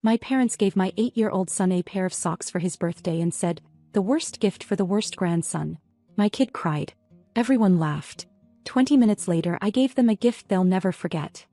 My parents gave my 8-year-old son a pair of socks for his birthday and said, "The worst gift for the worst grandson." My kid cried. Everyone laughed. 20 minutes later I gave them a gift they'll never forget.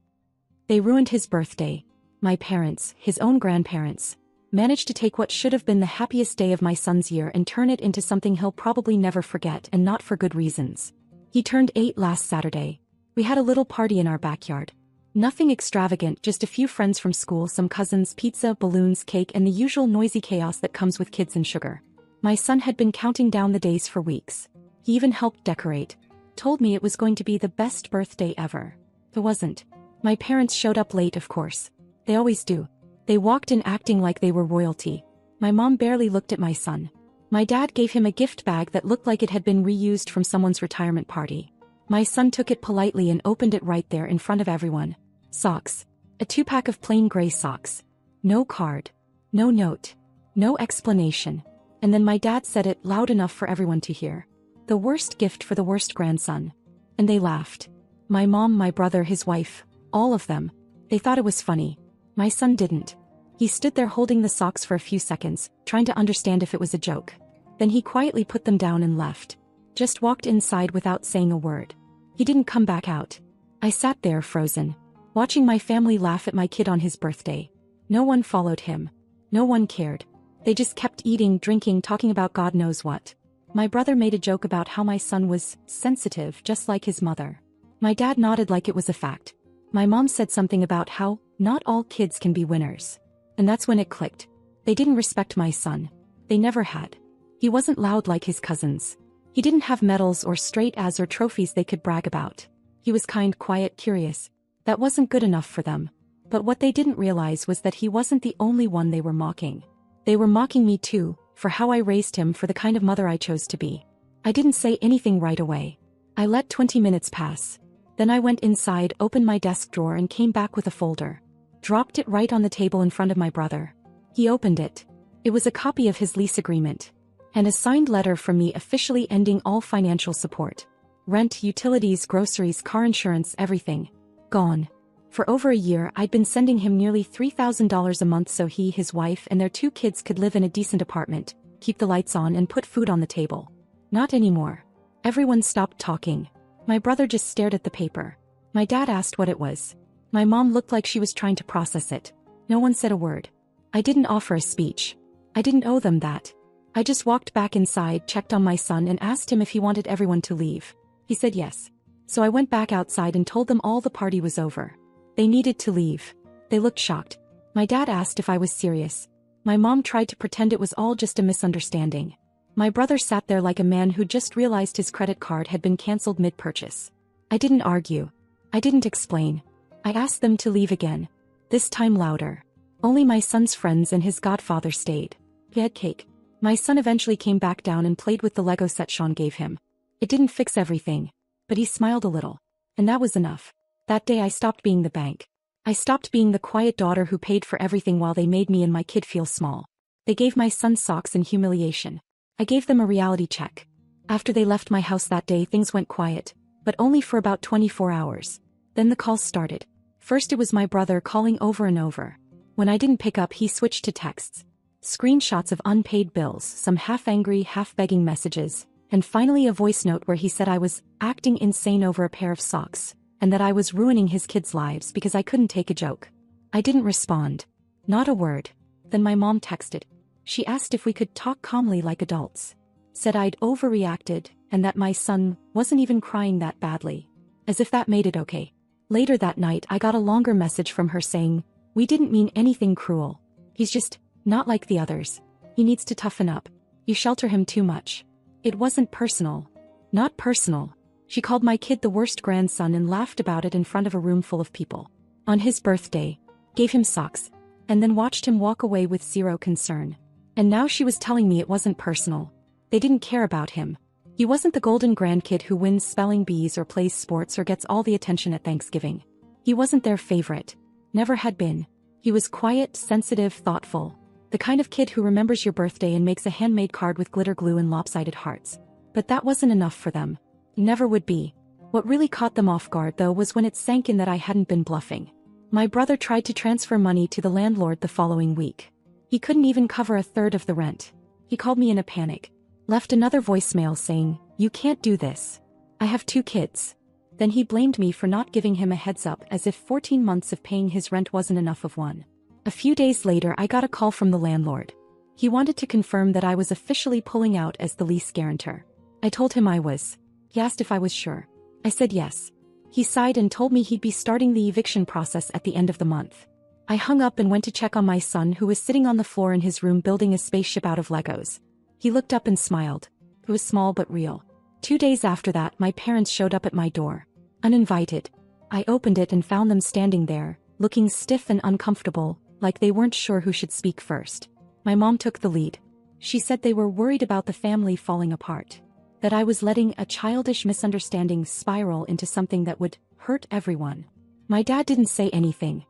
They ruined his birthday. My parents, his own grandparents, managed to take what should have been the happiest day of my son's year and turn it into something he'll probably never forget, and not for good reasons. He turned 8 last Saturday. We had a little party in our backyard. Nothing extravagant, just a few friends from school, some cousins, pizza, balloons, cake, and the usual noisy chaos that comes with kids and sugar. My son had been counting down the days for weeks. He even helped decorate. Told me it was going to be the best birthday ever. It wasn't. My parents showed up late, of course. They always do. They walked in acting like they were royalty. My mom barely looked at my son. My dad gave him a gift bag that looked like it had been reused from someone's retirement party. My son took it politely and opened it right there in front of everyone. Socks. A 2-pack of plain gray socks. No card. No note. No explanation. And then my dad said it loud enough for everyone to hear. "The worst gift for the worst grandson." And they laughed. My mom, my brother, his wife, all of them. They thought it was funny. My son didn't. He stood there holding the socks for a few seconds, trying to understand if it was a joke. Then he quietly put them down and left. Just walked inside without saying a word. He didn't come back out. I sat there frozen, watching my family laugh at my kid on his birthday. No one followed him. No one cared. They just kept eating, drinking, talking about God knows what. My brother made a joke about how my son was sensitive, just like his mother. My dad nodded like it was a fact. My mom said something about how not all kids can be winners. And that's when it clicked. They didn't respect my son. They never had. He wasn't loud like his cousins. He didn't have medals or straight A's or trophies they could brag about. He was kind, quiet, curious. That wasn't good enough for them. But what they didn't realize was that he wasn't the only one they were mocking. They were mocking me too, for how I raised him, for the kind of mother I chose to be. I didn't say anything right away. I let 20 minutes pass. Then I went inside, opened my desk drawer and came back with a folder. Dropped it right on the table in front of my brother. He opened it. It was a copy of his lease agreement. And a signed letter from me officially ending all financial support. Rent, utilities, groceries, car insurance, everything. Gone. For over a year I'd been sending him nearly $3,000 a month so he, his wife, and their 2 kids could live in a decent apartment, keep the lights on and put food on the table. Not anymore. Everyone stopped talking. My brother just stared at the paper. My dad asked what it was. My mom looked like she was trying to process it. No one said a word. I didn't offer a speech. I didn't owe them that. I just walked back inside, checked on my son and asked him if he wanted everyone to leave. He said yes. So I went back outside and told them all the party was over. They needed to leave. They looked shocked. My dad asked if I was serious. My mom tried to pretend it was all just a misunderstanding. My brother sat there like a man who just realized his credit card had been canceled mid-purchase. I didn't argue. I didn't explain. I asked them to leave again. This time louder. Only my son's friends and his godfather stayed. He had cake. My son eventually came back down and played with the Lego set Sean gave him. It didn't fix everything, but he smiled a little. And that was enough. That day I stopped being the bank. I stopped being the quiet daughter who paid for everything while they made me and my kid feel small. They gave my son socks in humiliation. I gave them a reality check. After they left my house that day things went quiet, but only for about 24 hours. Then the calls started. First it was my brother calling over and over. When I didn't pick up he switched to texts. Screenshots of unpaid bills, some half-angry, half-begging messages, and finally a voice note where he said I was acting insane over a pair of socks, and that I was ruining his kids' lives because I couldn't take a joke. I didn't respond. Not a word. Then my mom texted. She asked if we could talk calmly like adults. Said I'd overreacted, and that my son wasn't even crying that badly. As if that made it okay. Later that night I got a longer message from her saying, "We didn't mean anything cruel. He's just not like the others. He needs to toughen up. You shelter him too much." It wasn't personal. Not personal. She called my kid the worst grandson and laughed about it in front of a room full of people. On his birthday, gave him socks, and then watched him walk away with zero concern. And now she was telling me it wasn't personal. They didn't care about him. He wasn't the golden grandkid who wins spelling bees or plays sports or gets all the attention at Thanksgiving. He wasn't their favorite. Never had been. He was quiet, sensitive, thoughtful. The kind of kid who remembers your birthday and makes a handmade card with glitter glue and lopsided hearts. But that wasn't enough for them. Never would be. What really caught them off guard though was when it sank in that I hadn't been bluffing. My brother tried to transfer money to the landlord the following week. He couldn't even cover a third of the rent. He called me in a panic. Left another voicemail saying, "You can't do this. I have 2 kids." Then he blamed me for not giving him a heads up, as if 14 months of paying his rent wasn't enough of one. A few days later I got a call from the landlord. He wanted to confirm that I was officially pulling out as the lease guarantor. I told him I was. He asked if I was sure. I said yes. He sighed and told me he'd be starting the eviction process at the end of the month. I hung up and went to check on my son, who was sitting on the floor in his room building a spaceship out of Legos. He looked up and smiled. It was small but real. 2 days after that, my parents showed up at my door. Uninvited. I opened it and found them standing there, looking stiff and uncomfortable, like they weren't sure who should speak first. My mom took the lead. She said they were worried about the family falling apart. That I was letting a childish misunderstanding spiral into something that would hurt everyone. My dad didn't say anything.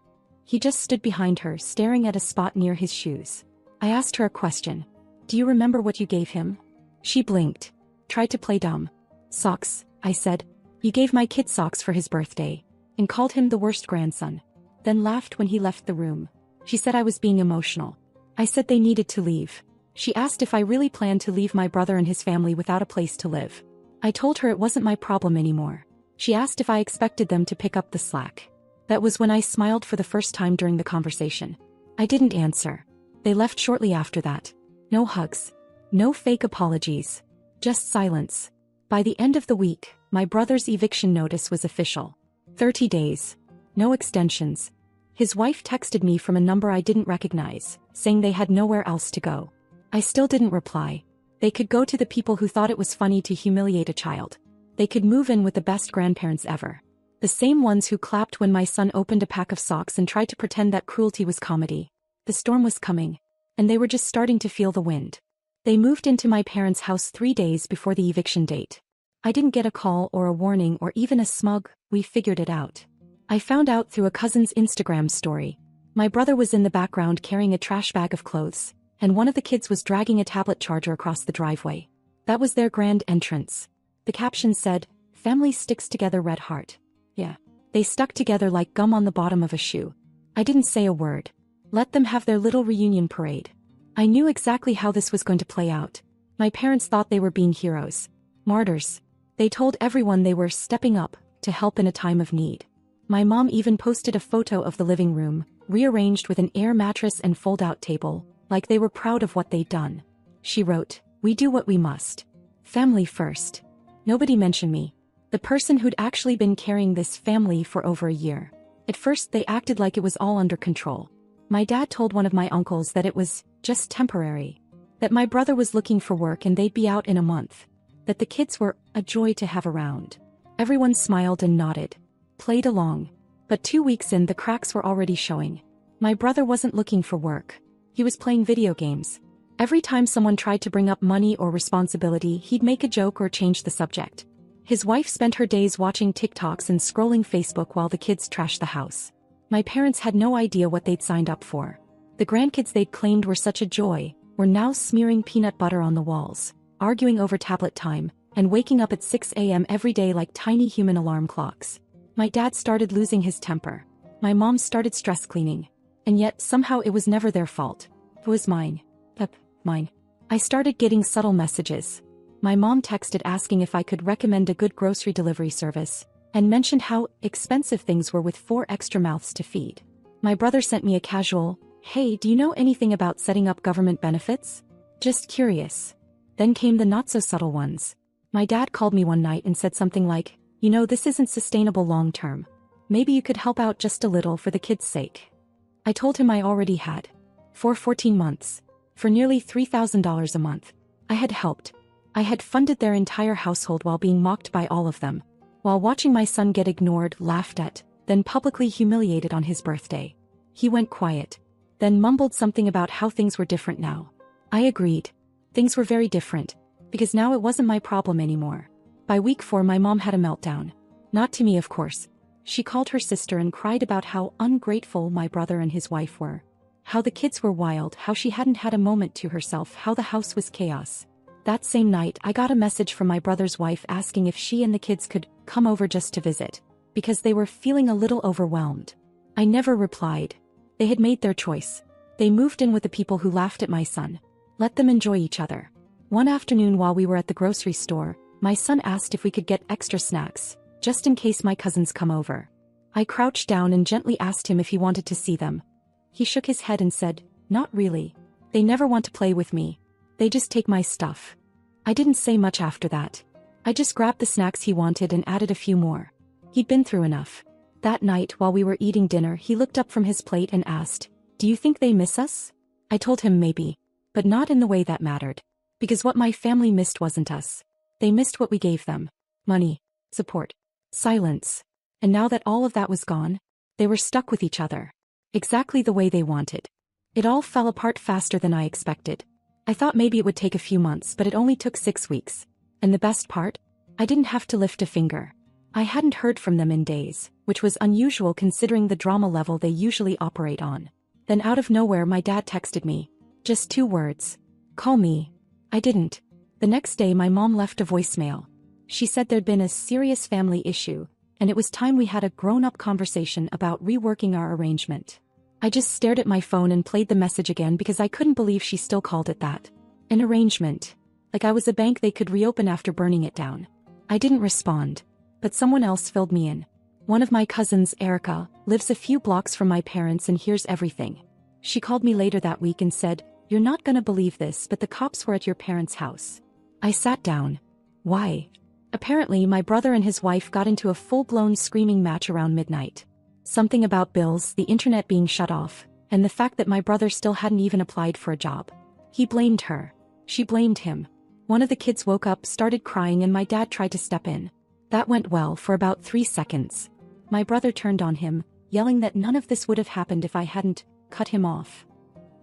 He just stood behind her, staring at a spot near his shoes. I asked her a question. "Do you remember what you gave him?" She blinked. Tried to play dumb. "Socks," I said. "You gave my kid socks for his birthday." And called him the worst grandson. Then laughed when he left the room. She said I was being emotional. I said they needed to leave. She asked if I really planned to leave my brother and his family without a place to live. I told her it wasn't my problem anymore. She asked if I expected them to pick up the slack. That was when I smiled for the first time during the conversation. I didn't answer. They left shortly after that. No hugs. No fake apologies. Just silence. By the end of the week, my brother's eviction notice was official. 30 days. No extensions. His wife texted me from a number I didn't recognize, saying they had nowhere else to go. I still didn't reply. They could go to the people who thought it was funny to humiliate a child. They could move in with the best grandparents ever. The same ones who clapped when my son opened a pack of socks and tried to pretend that cruelty was comedy. The storm was coming, and they were just starting to feel the wind. They moved into my parents' house 3 days before the eviction date. I didn't get a call or a warning or even a smug, "We figured it out." I found out through a cousin's Instagram story. My brother was in the background carrying a trash bag of clothes, and one of the kids was dragging a tablet charger across the driveway. That was their grand entrance. The caption said, "Family sticks together, red heart." Yeah. They stuck together like gum on the bottom of a shoe. I didn't say a word. Let them have their little reunion parade. I knew exactly how this was going to play out. My parents thought they were being heroes. Martyrs. They told everyone they were stepping up to help in a time of need. My mom even posted a photo of the living room, rearranged with an air mattress and fold-out table, like they were proud of what they'd done. She wrote, "We do what we must. Family first." Nobody mentioned me. The person who'd actually been carrying this family for over a year. At first they acted like it was all under control. My dad told one of my uncles that it was just temporary. That my brother was looking for work and they'd be out in a month. That the kids were a joy to have around. Everyone smiled and nodded. Played along. But 2 weeks in, the cracks were already showing. My brother wasn't looking for work. He was playing video games. Every time someone tried to bring up money or responsibility, he'd make a joke or change the subject. His wife spent her days watching TikToks and scrolling Facebook while the kids trashed the house. My parents had no idea what they'd signed up for. The grandkids they'd claimed were such a joy were now smearing peanut butter on the walls, arguing over tablet time, and waking up at 6 a.m. every day like tiny human alarm clocks. My dad started losing his temper. My mom started stress cleaning. And yet, somehow it was never their fault. It was mine. Mine. I started getting subtle messages. My mom texted asking if I could recommend a good grocery delivery service, and mentioned how expensive things were with 4 extra mouths to feed. My brother sent me a casual, "Hey, do you know anything about setting up government benefits? Just curious." Then came the not-so-subtle ones. My dad called me one night and said something like, "You know, this isn't sustainable long-term. Maybe you could help out just a little for the kids' sake." I told him I already had. For 14 months. For nearly $3,000 a month. I had helped. I had funded their entire household while being mocked by all of them. While watching my son get ignored, laughed at, then publicly humiliated on his birthday. He went quiet. Then mumbled something about how things were different now. I agreed. Things were very different. Because now it wasn't my problem anymore. By week 4 my mom had a meltdown. Not to me, of course. She called her sister and cried about how ungrateful my brother and his wife were. How the kids were wild, how she hadn't had a moment to herself, how the house was chaos. That same night I got a message from my brother's wife asking if she and the kids could come over just to visit, because they were feeling a little overwhelmed. I never replied. They had made their choice. They moved in with the people who laughed at my son. Let them enjoy each other. One afternoon while we were at the grocery store, my son asked if we could get extra snacks, just in case my cousins come over. I crouched down and gently asked him if he wanted to see them. He shook his head and said, "Not really. They never want to play with me. They just take my stuff." I didn't say much after that. I just grabbed the snacks he wanted and added a few more. He'd been through enough. That night while we were eating dinner, he looked up from his plate and asked, "Do you think they miss us?" I told him maybe, but not in the way that mattered. Because what my family missed wasn't us. They missed what we gave them. Money, support, silence. And now that all of that was gone, they were stuck with each other. Exactly the way they wanted. It all fell apart faster than I expected. I thought maybe it would take a few months, but it only took 6 weeks. And the best part? I didn't have to lift a finger. I hadn't heard from them in days, which was unusual considering the drama level they usually operate on. Then out of nowhere my dad texted me. Just 2 words. "Call me." I didn't. The next day my mom left a voicemail. She said there'd been a serious family issue, and it was time we had a grown-up conversation about reworking our arrangement. I just stared at my phone and played the message again because I couldn't believe she still called it that. An arrangement. Like I was a bank they could reopen after burning it down. I didn't respond. But someone else filled me in. One of my cousins, Erica, lives a few blocks from my parents and hears everything. She called me later that week and said, "You're not gonna believe this, but the cops were at your parents' house." I sat down. Why? Apparently my brother and his wife got into a full-blown screaming match around midnight. Something about bills, the internet being shut off, and the fact that my brother still hadn't even applied for a job. He blamed her. She blamed him. One of the kids woke up, started crying, and my dad tried to step in. That went well for about 3 seconds. My brother turned on him, yelling that none of this would have happened if I hadn't cut him off.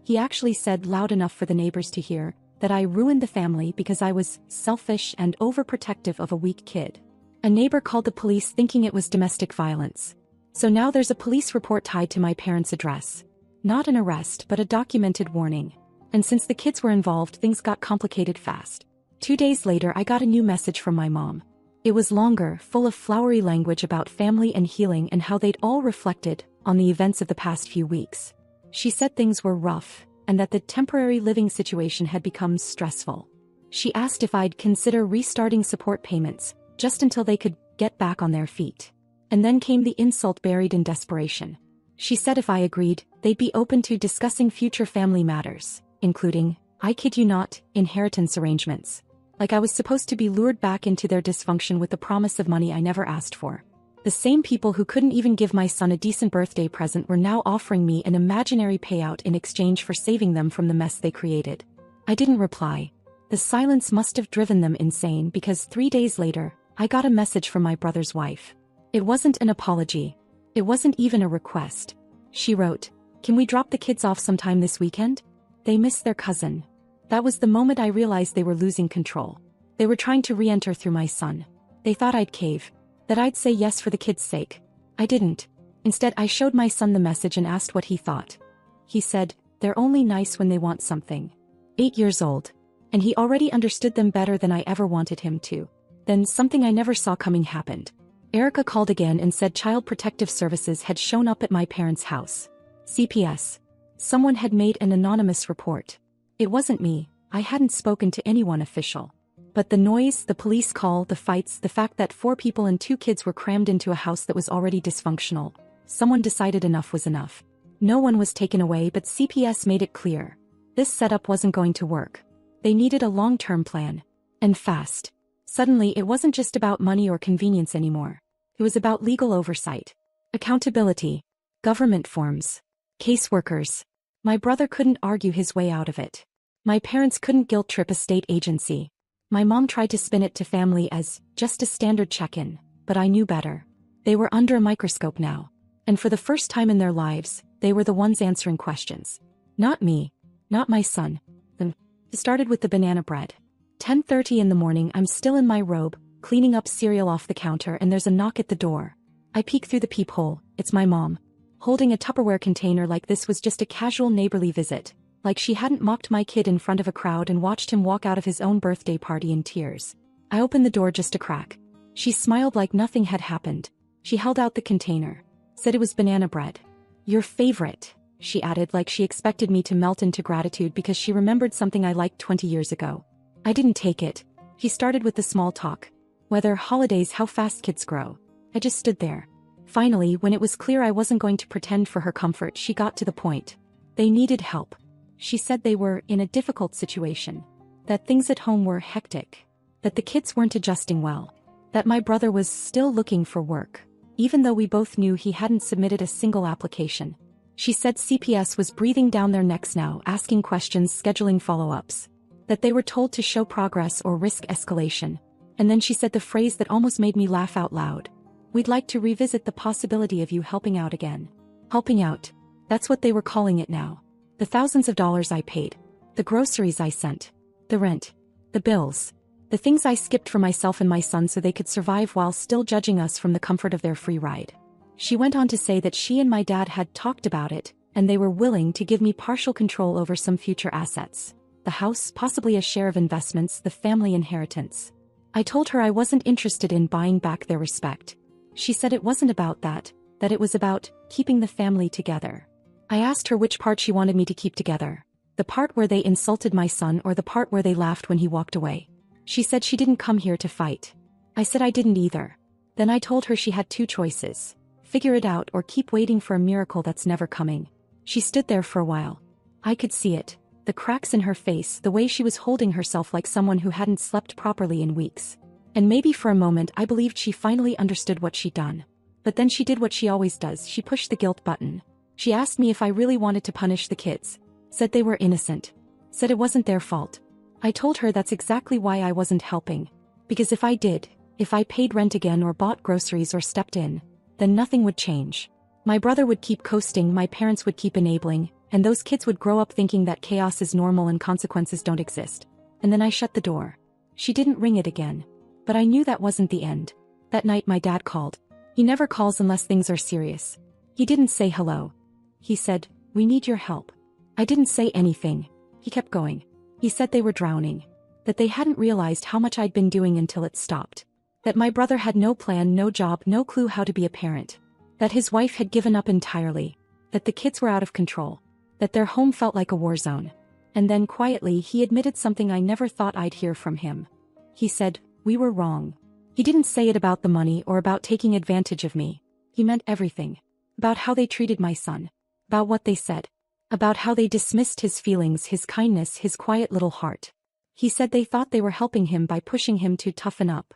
He actually said loud enough for the neighbors to hear that I ruined the family because I was selfish and overprotective of a weak kid. A neighbor called the police thinking it was domestic violence. So now there's a police report tied to my parents' address. Not an arrest, but a documented warning. And since the kids were involved, things got complicated fast. 2 days later I got a new message from my mom. It was longer, full of flowery language about family and healing and how they'd all reflected on the events of the past few weeks. She said things were rough, and that the temporary living situation had become stressful. She asked if I'd consider restarting support payments, just until they could get back on their feet. And then came the insult buried in desperation. She said if I agreed, they'd be open to discussing future family matters, including, I kid you not, inheritance arrangements. Like I was supposed to be lured back into their dysfunction with the promise of money I never asked for. The same people who couldn't even give my son a decent birthday present were now offering me an imaginary payout in exchange for saving them from the mess they created. I didn't reply. The silence must have driven them insane because 3 days later, I got a message from my brother's wife. It wasn't an apology. It wasn't even a request. She wrote, "Can we drop the kids off sometime this weekend? They miss their cousin." That was the moment I realized they were losing control. They were trying to re-enter through my son. They thought I'd cave. That I'd say yes for the kids' sake. I didn't. Instead, I showed my son the message and asked what he thought. He said, "They're only nice when they want something." 8 years old. And he already understood them better than I ever wanted him to. Then something I never saw coming happened. Erica called again and said Child Protective Services had shown up at my parents' house. CPS. Someone had made an anonymous report. It wasn't me. I hadn't spoken to anyone official. But the noise, the police call, the fights, the fact that 4 people and 2 kids were crammed into a house that was already dysfunctional. Someone decided enough was enough. No one was taken away, but CPS made it clear. This setup wasn't going to work. They needed a long-term plan. And fast. Suddenly it wasn't just about money or convenience anymore. It was about legal oversight. Accountability. Government forms. Caseworkers. My brother couldn't argue his way out of it. My parents couldn't guilt-trip a state agency. My mom tried to spin it to family as just a standard check-in, but I knew better. They were under a microscope now. And for the first time in their lives, they were the ones answering questions. Not me. Not my son. It started with the banana bread. 10:30 in the morning, I'm still in my robe, cleaning up cereal off the counter, and there's a knock at the door. I peek through the peephole. It's my mom. Holding a Tupperware container like this was just a casual neighborly visit. Like she hadn't mocked my kid in front of a crowd and watched him walk out of his own birthday party in tears. I opened the door just a crack. She smiled like nothing had happened. She held out the container. Said it was banana bread. Your favorite, she added like she expected me to melt into gratitude because she remembered something I liked 20 years ago. I didn't take it. He started with the small talk. Weather, holidays, how fast kids grow. I just stood there. Finally, when it was clear I wasn't going to pretend for her comfort, she got to the point. They needed help. She said they were in a difficult situation. That things at home were hectic. That the kids weren't adjusting well. That my brother was still looking for work, even though we both knew he hadn't submitted a single application. She said CPS was breathing down their necks now, asking questions, scheduling follow-ups. That they were told to show progress or risk escalation. And then she said the phrase that almost made me laugh out loud. We'd like to revisit the possibility of you helping out again. Helping out. That's what they were calling it now. The thousands of dollars I paid. The groceries I sent. The rent. The bills. The things I skipped for myself and my son so they could survive while still judging us from the comfort of their free ride. She went on to say that she and my dad had talked about it, and they were willing to give me partial control over some future assets. The house, possibly a share of investments, the family inheritance. I told her I wasn't interested in buying back their respect. She said it wasn't about that it was about keeping the family together. I asked her which part she wanted me to keep together. The part where they insulted my son or the part where they laughed when he walked away. She said she didn't come here to fight. I said I didn't either. Then I told her she had two choices. Figure it out or keep waiting for a miracle that's never coming. She stood there for a while. I could see it. The cracks in her face, the way she was holding herself like someone who hadn't slept properly in weeks. And maybe for a moment I believed she finally understood what she'd done. But then she did what she always does, she pushed the guilt button. She asked me if I really wanted to punish the kids. Said they were innocent. Said it wasn't their fault. I told her that's exactly why I wasn't helping. Because if I did, if I paid rent again or bought groceries or stepped in, then nothing would change. My brother would keep coasting, my parents would keep enabling, and those kids would grow up thinking that chaos is normal and consequences don't exist. And then I shut the door. She didn't ring it again. But I knew that wasn't the end. That night my dad called. He never calls unless things are serious. He didn't say hello. He said, "We need your help." I didn't say anything. He kept going. He said they were drowning. That they hadn't realized how much I'd been doing until it stopped. That my brother had no plan, no job, no clue how to be a parent. That his wife had given up entirely. That the kids were out of control. That their home felt like a war zone. And then quietly he admitted something I never thought I'd hear from him. He said, "We were wrong." He didn't say it about the money or about taking advantage of me. He meant everything. About how they treated my son. About what they said. About how they dismissed his feelings, his kindness, his quiet little heart. He said they thought they were helping him by pushing him to toughen up.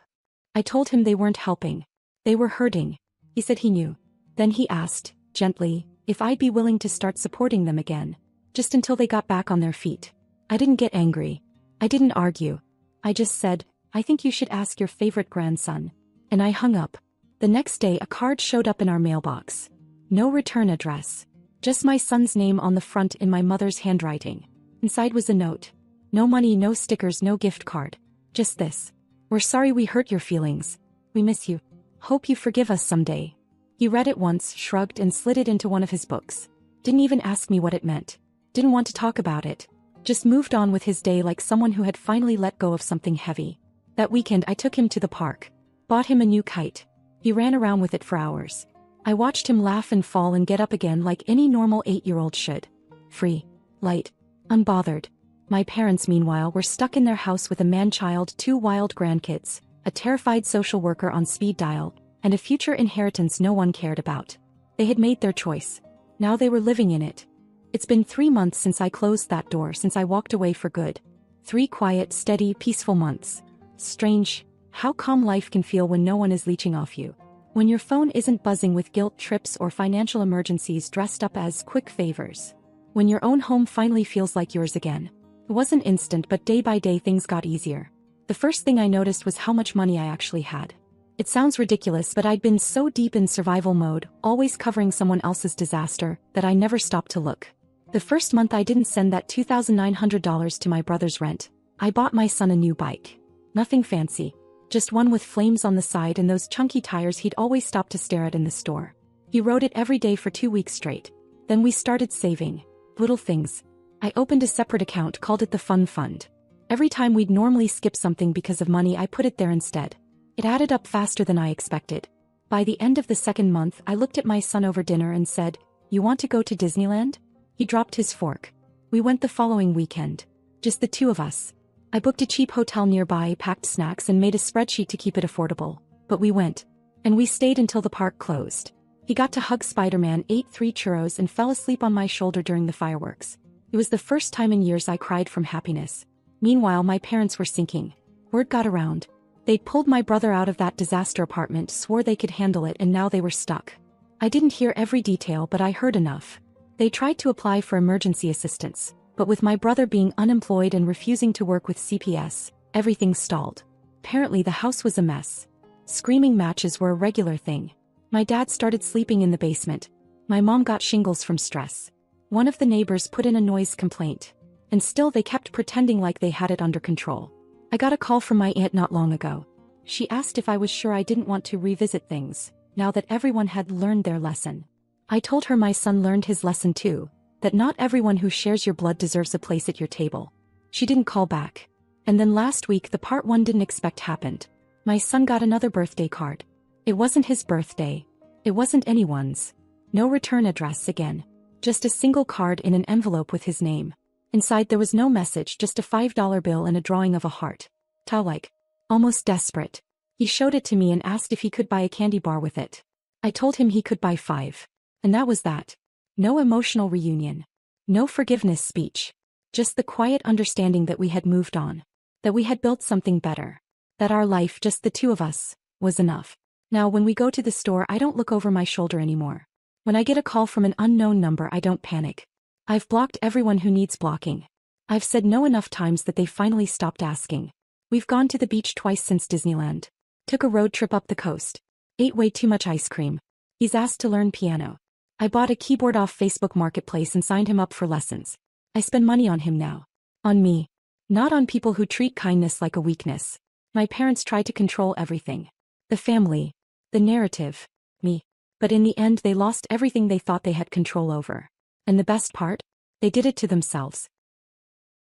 I told him they weren't helping. They were hurting. He said he knew. Then he asked, gently, if I'd be willing to start supporting them again. Just until they got back on their feet. I didn't get angry. I didn't argue. I just said, "I think you should ask your favorite grandson." And I hung up. The next day a card showed up in our mailbox. No return address. Just my son's name on the front in my mother's handwriting. Inside was a note. No money, no stickers, no gift card. Just this. "We're sorry we hurt your feelings. We miss you. Hope you forgive us someday." He read it once, shrugged and slid it into one of his books. Didn't even ask me what it meant. Didn't want to talk about it. Just moved on with his day like someone who had finally let go of something heavy. That weekend I took him to the park. Bought him a new kite. He ran around with it for hours. I watched him laugh and fall and get up again like any normal 8-year-old should. Free. Light. Unbothered. My parents, meanwhile, were stuck in their house with a man-child, 2 wild grandkids, a terrified social worker on speed dial, and a future inheritance no one cared about. They had made their choice. Now they were living in it. It's been 3 months since I closed that door, since I walked away for good. 3 quiet, steady, peaceful months. Strange, how calm life can feel when no one is leeching off you. When your phone isn't buzzing with guilt trips or financial emergencies dressed up as quick favors. When your own home finally feels like yours again. It wasn't instant, but day by day things got easier. The first thing I noticed was how much money I actually had. It sounds ridiculous, but I'd been so deep in survival mode, always covering someone else's disaster, that I never stopped to look. The first month I didn't send that $2,900 to my brother's rent. I bought my son a new bike. Nothing fancy. Just one with flames on the side and those chunky tires he'd always stop to stare at in the store. He rode it every day for 2 weeks straight. Then we started saving. Little things. I opened a separate account, called it the Fun Fund. Every time we'd normally skip something because of money, I put it there instead. It added up faster than I expected. By the end of the second month, I looked at my son over dinner and said, You want to go to Disneyland? He dropped his fork. We went the following weekend. Just the two of us. I booked a cheap hotel nearby, packed snacks and made a spreadsheet to keep it affordable. But we went. And we stayed until the park closed. He got to hug Spider-Man, ate 3 churros and fell asleep on my shoulder during the fireworks. It was the first time in years I cried from happiness. Meanwhile, my parents were sinking. Word got around. They'd pulled my brother out of that disaster apartment, swore they could handle it, and now they were stuck. I didn't hear every detail, but I heard enough. They tried to apply for emergency assistance, but with my brother being unemployed and refusing to work with CPS, everything stalled. Apparently the house was a mess. Screaming matches were a regular thing. My dad started sleeping in the basement. My mom got shingles from stress. One of the neighbors put in a noise complaint. And still they kept pretending like they had it under control. I got a call from my aunt not long ago. She asked if I was sure I didn't want to revisit things, now that everyone had learned their lesson. I told her my son learned his lesson too, that not everyone who shares your blood deserves a place at your table. She didn't call back. And then last week the part one didn't expect happened. My son got another birthday card. It wasn't his birthday. It wasn't anyone's. No return address again. Just a single card in an envelope with his name. Inside there was no message, just a $5 bill and a drawing of a heart. Like. Almost desperate. He showed it to me and asked if he could buy a candy bar with it. I told him he could buy 5. And that was that. No emotional reunion. No forgiveness speech. Just the quiet understanding that we had moved on. That we had built something better. That our life, just the two of us, was enough. Now when we go to the store I don't look over my shoulder anymore. When I get a call from an unknown number I don't panic. I've blocked everyone who needs blocking. I've said no enough times that they finally stopped asking. We've gone to the beach twice since Disneyland. Took a road trip up the coast. Ate way too much ice cream. He's asked to learn piano. I bought a keyboard off Facebook Marketplace and signed him up for lessons. I spend money on him now. On me. Not on people who treat kindness like a weakness. My parents tried to control everything. The family. The narrative. Me. But in the end they lost everything they thought they had control over. And the best part? They did it to themselves.